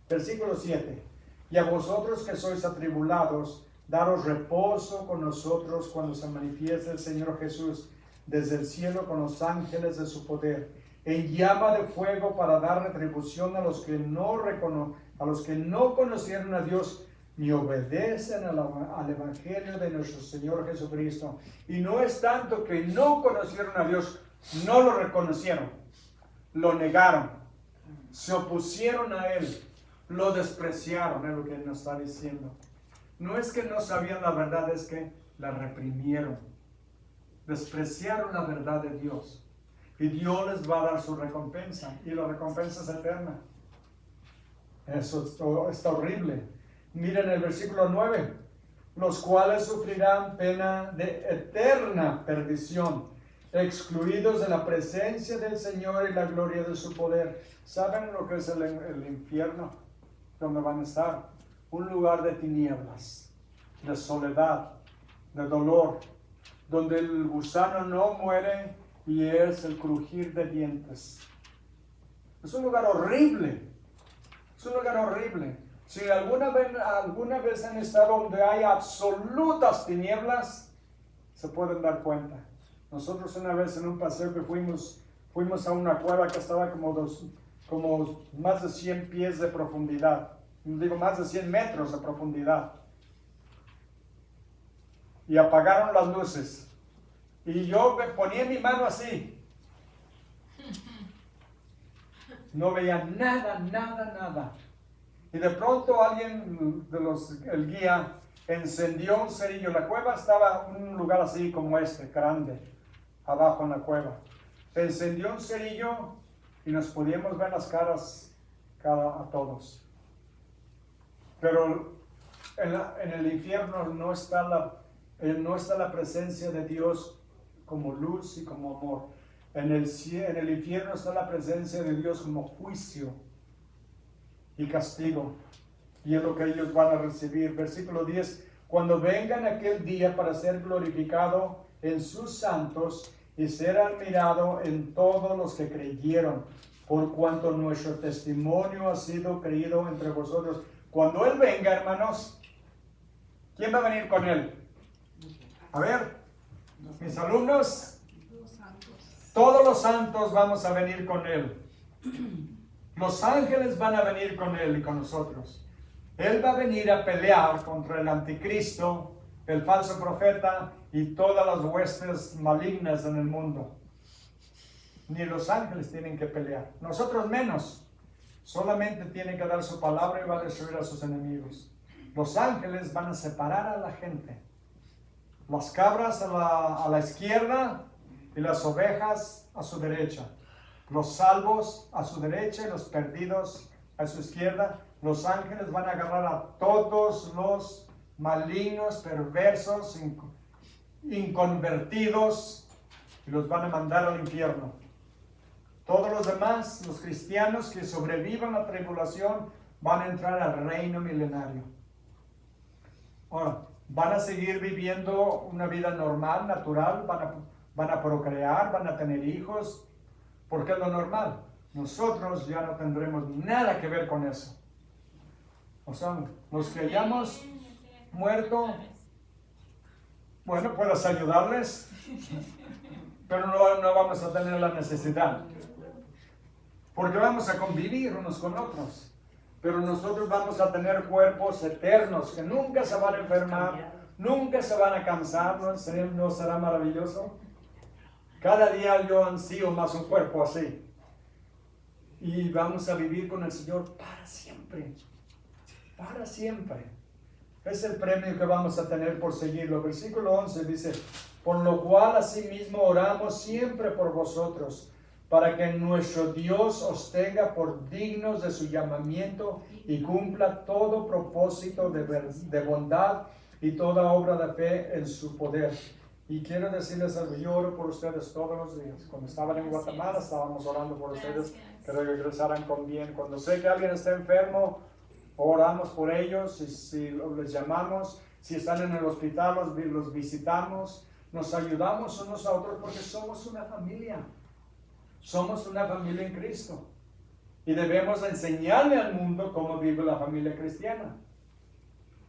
Versículo 7. Y a vosotros que sois atribulados, daros reposo con nosotros cuando se manifieste el Señor Jesús desde el cielo con los ángeles de su poder, en llama de fuego para dar retribución a los que no conocieron a Dios ni obedecen al Evangelio de nuestro Señor Jesucristo. Y no es tanto que no conocieron a Dios, no lo reconocieron, lo negaron, se opusieron a Él, lo despreciaron, es lo que nos está diciendo. No es que no sabían la verdad, es que la reprimieron, despreciaron la verdad de Dios. Y Dios les va a dar su recompensa, y la recompensa es eterna. Eso está horrible. Miren el versículo 9, los cuales sufrirán pena de eterna perdición, excluidos de la presencia del Señor y la gloria de su poder. ¿Saben lo que es el infierno? Donde van a estar. Un lugar de tinieblas, de soledad, de dolor, donde el gusano no muere y es el crujir de dientes. Es un lugar horrible. Es un lugar horrible. Si alguna vez han estado donde hay absolutas tinieblas, se pueden dar cuenta. Nosotros una vez en un paseo que fuimos a una cueva que estaba como más de 100 pies de profundidad. Digo, más de 100 metros de profundidad. y apagaron las luces. Y yo me ponía mi mano así. No veía nada, nada, nada. Y de pronto alguien el guía, encendió un cerillo. La cueva estaba en un lugar así como este, grande, abajo en la cueva. Encendió un cerillo y nos podíamos ver las caras a todos. Pero en el infierno no está la presencia de Dios como luz y como amor. En el infierno está la presencia de Dios como juicio y castigo. Y es lo que ellos van a recibir. Versículo 10. Cuando vengan aquel día para ser glorificado en sus santos y ser admirado en todos los que creyeron, por cuanto nuestro testimonio ha sido creído entre vosotros. Cuando Él venga, hermanos, ¿quién va a venir con Él? A ver, mis alumnos. Todos los santos vamos a venir con Él. Los ángeles van a venir con Él y con nosotros. Él va a venir a pelear contra el anticristo, el falso profeta y todas las huestes malignas en el mundo. Ni los ángeles tienen que pelear. Nosotros menos. Solamente tiene que dar su palabra y va a destruir a sus enemigos. Los ángeles van a separar a la gente. Las cabras a la izquierda y las ovejas a su derecha. Los salvos a su derecha y los perdidos a su izquierda. Los ángeles van a agarrar a todos los malignos, perversos, inconvertidos, y los van a mandar al infierno. Todos los demás, los cristianos que sobrevivan la tribulación, van a entrar al reino milenario. Ahora, van a seguir viviendo una vida normal, natural, van a procrear, van a tener hijos, porque es lo normal. Nosotros ya no tendremos nada que ver con eso. O sea, los que hayamos muerto, bueno, puedes ayudarles, pero no vamos a tener la necesidad. Porque vamos a convivir unos con otros. Pero nosotros vamos a tener cuerpos eternos que nunca se van a enfermar, nunca se van a cansar. ¿No será maravilloso? Cada día yo ansío más un cuerpo así. Y vamos a vivir con el Señor para siempre. Para siempre. Es el premio que vamos a tener por seguirlo. Versículo 11 dice: por lo cual asimismo oramos siempre por vosotros, para que nuestro Dios os tenga por dignos de su llamamiento y cumpla todo propósito de bondad y toda obra de fe en su poder. Y quiero decirles algo, yo oro por ustedes todos los días. Cuando estaban en Guatemala estábamos orando por ustedes, que regresaran con bien. Cuando sé que alguien está enfermo, oramos por ellos, y si les llamamos, si están en el hospital, los visitamos, nos ayudamos unos a otros porque somos una familia. Somos una familia en Cristo. Y debemos enseñarle al mundo cómo vive la familia cristiana.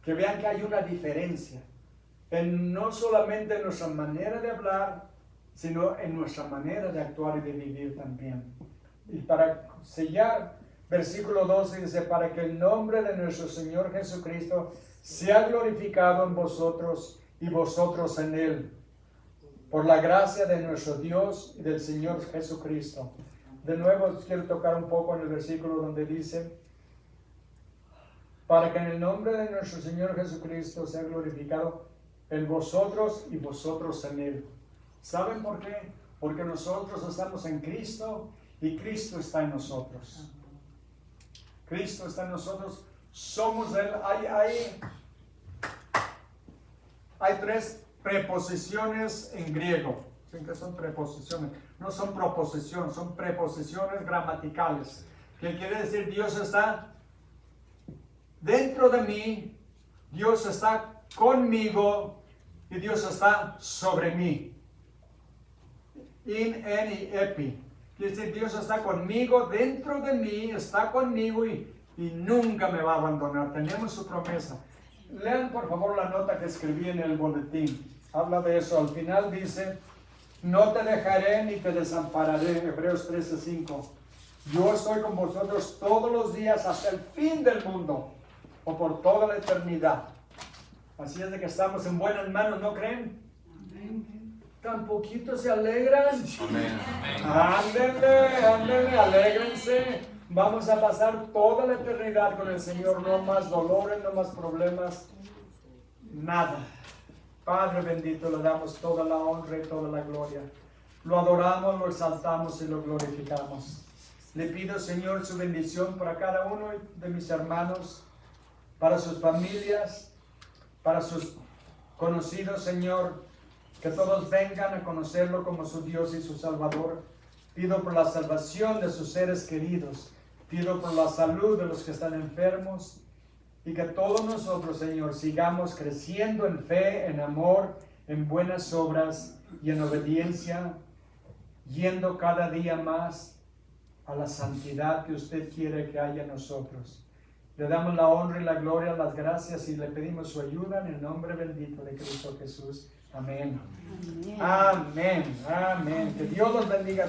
Que vean que hay una diferencia. No solamente en nuestra manera de hablar, sino en nuestra manera de actuar y de vivir también. Y para sellar, versículo 12 dice: para que el nombre de nuestro Señor Jesucristo sea glorificado en vosotros y vosotros en Él, por la gracia de nuestro Dios y del Señor Jesucristo. De nuevo quiero tocar un poco en el versículo donde dice: para que en el nombre de nuestro Señor Jesucristo sea glorificado en vosotros y vosotros en Él. ¿Saben por qué? Porque nosotros estamos en Cristo y Cristo está en nosotros. Cristo está en nosotros, somos Él. Hay tres preposiciones en griego. ¿Qué son preposiciones? No son proposiciones, son preposiciones gramaticales. ¿Qué quiere decir? Dios está dentro de mí, Dios está conmigo y Dios está sobre mí. In, en y epi. Quiere decir, Dios está conmigo, dentro de mí, está conmigo y nunca me va a abandonar. Tenemos su promesa. Lean por favor la nota que escribí en el boletín. Habla de eso. Al final dice: no te dejaré ni te desampararé. Hebreos 13:5. Yo estoy con vosotros todos los días hasta el fin del mundo, o por toda la eternidad. Así es de que estamos en buenas manos, ¿no creen? Tan poquito se alegran. Ándele, alégrense. Vamos a pasar toda la eternidad con el Señor. No más dolores, no más problemas. Nada. Padre bendito, le damos toda la honra y toda la gloria. Lo adoramos, lo exaltamos y lo glorificamos. Le pido, Señor, su bendición para cada uno de mis hermanos, para sus familias, para sus conocidos, Señor, que todos vengan a conocerlo como su Dios y su Salvador. Pido por la salvación de sus seres queridos. Pido por la salud de los que están enfermos. Y que todos nosotros, Señor, sigamos creciendo en fe, en amor, en buenas obras y en obediencia, yendo cada día más a la santidad que usted quiere que haya en nosotros. Le damos la honra y la gloria, las gracias y le pedimos su ayuda en el nombre bendito de Cristo Jesús. Amén. Amén. Amén. Que Dios los bendiga.